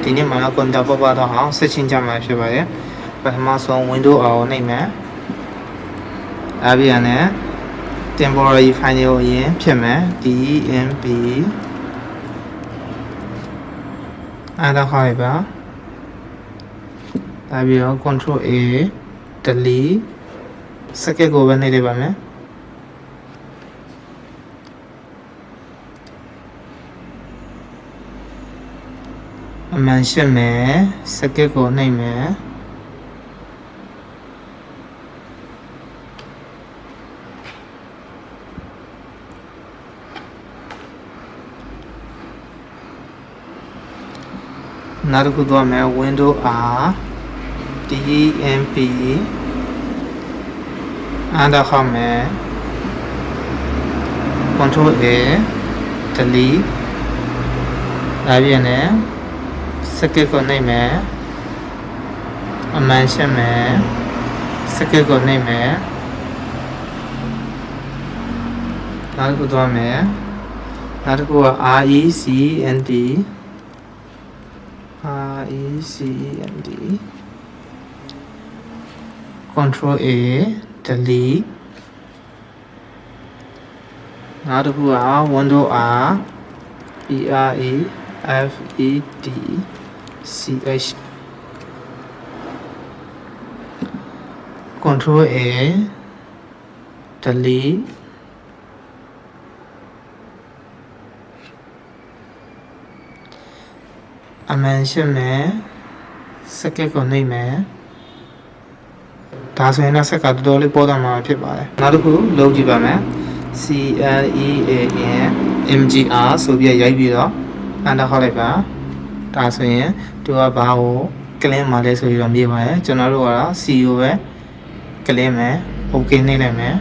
ဒီနေ့မှာကွန်ပျူတာပေါ်ပါတော့အောင်ဆက်ချင်းကြမှာဖြစ်ပါတယ်ပထမဆုံး window အောင်နှိပ်မယ်အဲ့ဒီကနေ temporary file ကိုအရင်ဖြစ်မယ် dmp အဲ့ဒါခေါ်ပါဒါပြီးတော့ control a delete စကက်ကိုပဲနှိပ်လိုက်ပါမယ်အမှန်ရှင်းမယ်စကက်ကိုနှိပ်မယ်နောက်တစ်ခုသွားမယ် window r dmp အဲ့ဒါခေါ်မယ် control a delete ဒါပြန်နဲ့စကက်ကိုနှိပ်မယ်အမှန်ရှင်းမယ်စကက်ကိုနှိပ်မယ်နောက်တစ်ခုသွားမယ်နောက်တစ်ခုက recnd control a delete နောက်တစ်ခုက window r prefedch control a delete အမှန်ရှင်းမယ်စကက်ကိုနှိပ်မယ်ဒါဆိုရင်တော့စက်ကတော်တော်လေးပေါ်တော့မှာဖြစ်ပါတယ်နောက်တစ်ခုလုပ်ကြည့်ပါမယ် clean mgr ဆိုပြီးရိုက်ပြီးတော့အန်တာခေါက်လိုက်ပါဒါဆိုရင်သူကဘာကို clean မှာလဲဆိုပြီးတော့မြင်ပါတယ်ကျွန်တော်တို့ကတော့ c ကိုပဲ clean မယ် okay နှိပ်လိုက်မယ်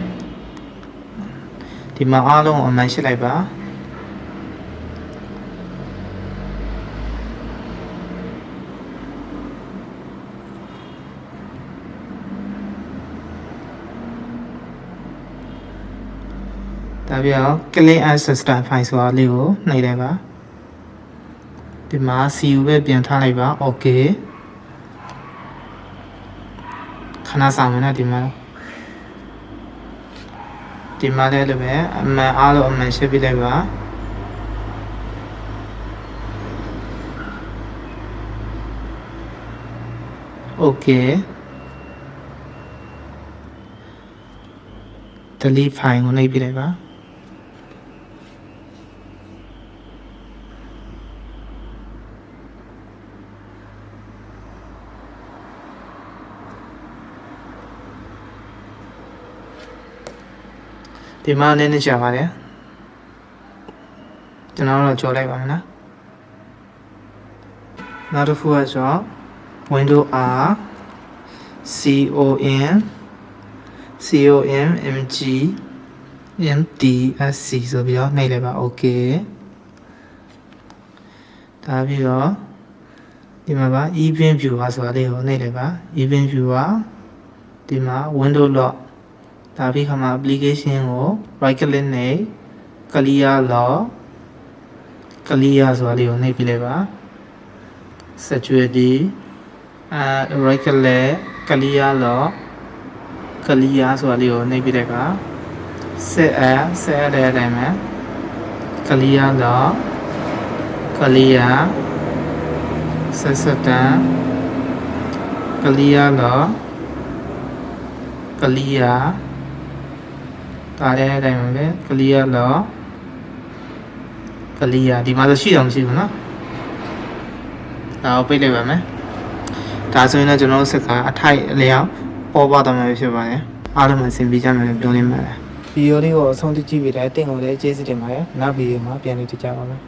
ဒီမှာအားလုံးအမှန်ရှင်းလိုက်ပါဒါပြော clean as system file ဆိုတာလေးကိုနှိပ်လိုက်ပါဒီမှာ cu ပဲပြန်ထားလိုက်ပါ okay ခဏဆောင်မယ်နော်ဒီမှာလည်းလည်းပဲအမှန်အားလုံးအမှန်ရှင်းပြလိုက်ပါ okay delete file ကိုနှိပ်ပြလိုက်ပါဒီမှာလည်းနေချပါတယ်ကျွန်တော်တို့ကြော်လိုက်ပါမယ်နော်နောက်တစ်ခုကဆို window r comMGMTSC ဆိုပြီးတော့နှိပ်လိုက်ပါ okay ဒါပြီးတော့ဒီမှာပါ event viewer ဆိုတာလေးကိုနှိပ်လိုက်ပါ event viewer ဒီမှာ window lock ဒါပြီးခါမှာ application ကို right click နဲ့ clear lock clear ဆိုတာလေးကိုနှိပ်ပြလိုက်ပါ security right click clear lock clear ဆိုတာလေးကိုနှိပ်ပြလိုက်ပါ set တဲ့အတိုင်းပဲ clear lock clear set clear lock clear ဒါလည်းအတိုင်းပဲ clear တော့ clear ဒီမှာဆိုရှိတော့မရှိဘူးเนาะဒါကိုပိတ်လိုက်ပါမယ်ဒါဆိုရင်လည်းကျွန်တော်တို့စက်ကအထိုက်အလျောက်ပေါ်ပါတော့မှာဖြစ်ပါတယ်အားလုံးအဆင်ပြေကြမယ်လို့ပြောနေပါတယ်ဗီဒီယိုလေးကိုအဆုံးထိကြည့်ပြီးတဲ့တင်ကိုလည်းကျေးဇူးတင်ပါတယ်နောက်ဗီဒီယိုမှာပြန်လည်ကြည့်ကြပါမယ်